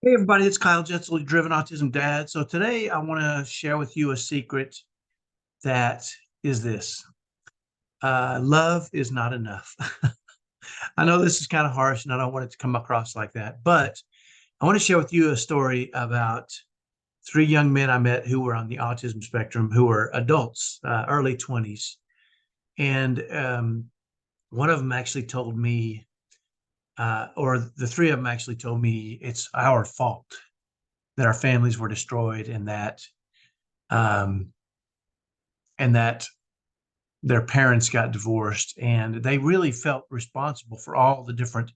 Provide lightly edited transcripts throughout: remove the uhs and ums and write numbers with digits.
Hey everybody, it's Kyle Jetzel, Driven Autism Dad. So today I want to share with you a secret that is this. Love is not enough. I know this is kind of harsh and I don't want it to come across like that, but I want to share with you a story about three young men I met who were on the autism spectrum, who were adults, early 20s. And one of them actually told me, or the three of them actually told me it's our fault that our families were destroyed um, and that their parents got divorced, and they really felt responsible for all the different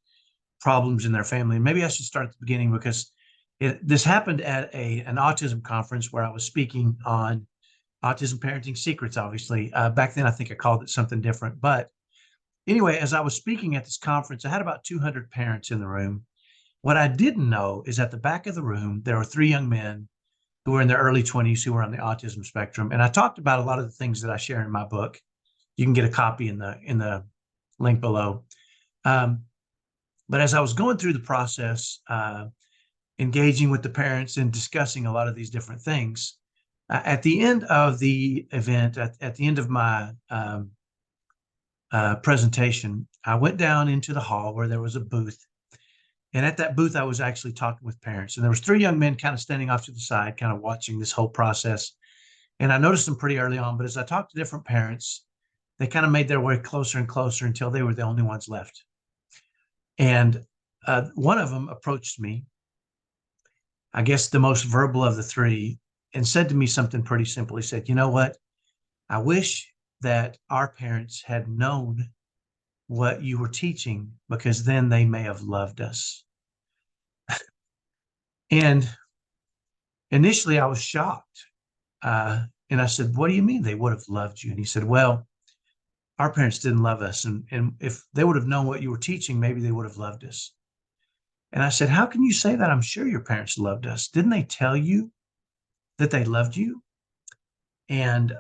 problems in their family. And maybe I should start at the beginning because this happened at an autism conference where I was speaking on autism parenting secrets. Obviously, back then I think I called it something different, but anyway, as I was speaking at this conference, I had about 200 parents in the room. What I didn't know is at the back of the room there were three young men who were in their early 20s who were on the autism spectrum. And I talked about a lot of the things that I share in my book. You can get a copy in the link below. Um, but as I was going through the process, engaging with the parents and discussing a lot of these different things, at the end of the event, at the end of my presentation, I went down into the hall where there was a booth. And at that booth, I was actually talking with parents. And there was three young men kind of standing off to the side, kind of watching this whole process. And I noticed them pretty early on. But as I talked to different parents, they kind of made their way closer and closer until they were the only ones left. And one of them approached me, I guess the most verbal of the three, and said to me something pretty simple. He said, "You know what? I wish that our parents had known what you were teaching, because then they may have loved us." And initially I was shocked. And I said, "What do you mean they would have loved you?" And he said, "Well, our parents didn't love us. And if they would have known what you were teaching, maybe they would have loved us." And I said, "How can you say that? I'm sure your parents loved us. Didn't they tell you that they loved you?" And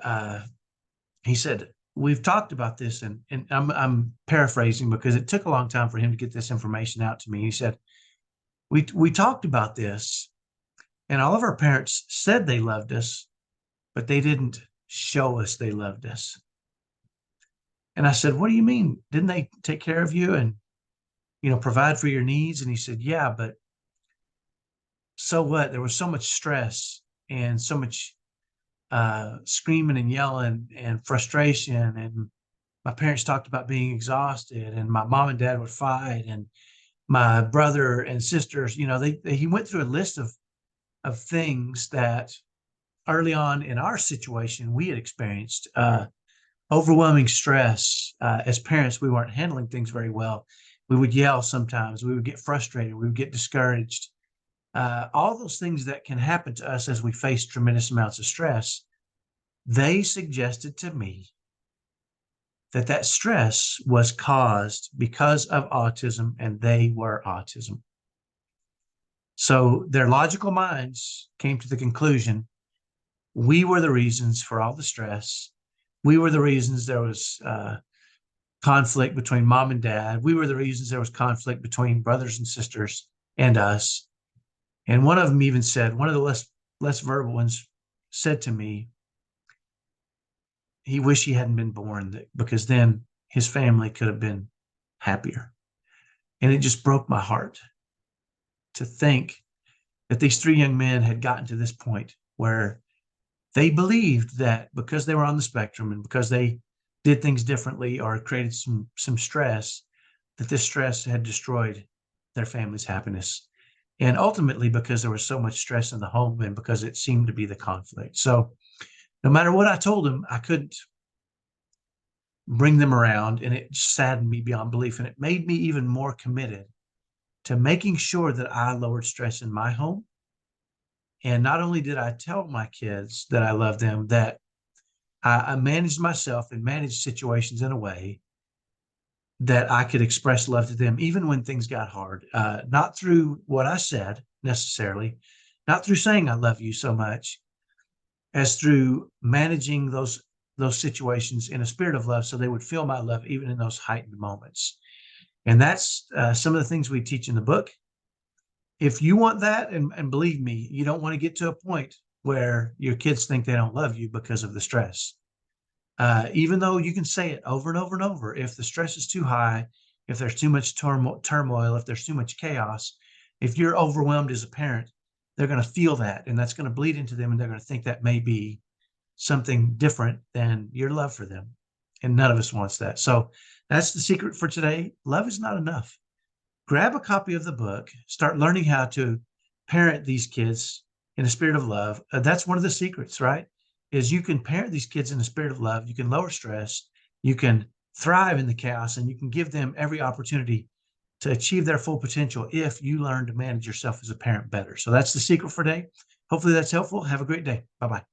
he said, "We've talked about this." And I'm paraphrasing because it took a long time for him to get this information out to me. He said, we talked about this, and all of our parents said they loved us, but they didn't show us they loved us. And I said, "What do you mean? Didn't they take care of you and, provide for your needs?" And he said, "Yeah, but so what? There was so much stress and so much screaming and yelling and frustration. And my parents talked about being exhausted, and my mom and dad would fight, and my brother and sisters, he went through a list of things that early on in our situation we had experienced. Overwhelming stress. As parents, we weren't handling things very well. We would yell sometimes. We would get frustrated. We would get discouraged. All those things that can happen to us as we face tremendous amounts of stress. They suggested to me that stress was caused because of autism, and they were autism. So their logical minds came to the conclusion we were the reasons for all the stress. We were the reasons there was conflict between mom and dad. We were the reasons there was conflict between brothers and sisters and us. And one of them even said, one of the less verbal ones said to me, he wished he hadn't been born, because then his family could have been happier. And it just broke my heart to think that these three young men had gotten to this point where they believed that because they were on the spectrum and because they did things differently or created some stress, that this stress had destroyed their family's happiness. And ultimately, because there was so much stress in the home and because it seemed to be the conflict. So no matter what I told them, I couldn't bring them around, and it saddened me beyond belief. And it made me even more committed to making sure that I lowered stress in my home. And not only did I tell my kids that I love them, that I managed myself and managed situations in a way that I could express love to them, even when things got hard, not through what I said necessarily, not through saying I love you so much, as through managing those situations in a spirit of love, so they would feel my love even in those heightened moments. And that's some of the things we teach in the book. if you want that, and believe me, you don't want to get to a point where your kids think they don't love you because of the stress. Even though you can say it over and over and over, if the stress is too high, if there's too much turmoil, if there's too much chaos, if you're overwhelmed as a parent, they're going to feel that, and that's going to bleed into them, and they're going to think that may be something different than your love for them. And none of us wants that. So that's the secret for today. Love is not enough. Grab a copy of the book, start learning how to parent these kids in a spirit of love. That's one of the secrets, right? Is you can parent these kids in the spirit of love. You can lower stress. You can thrive in the chaos, and you can give them every opportunity to achieve their full potential if you learn to manage yourself as a parent better. So that's the secret for today. Hopefully that's helpful. Have a great day. Bye bye.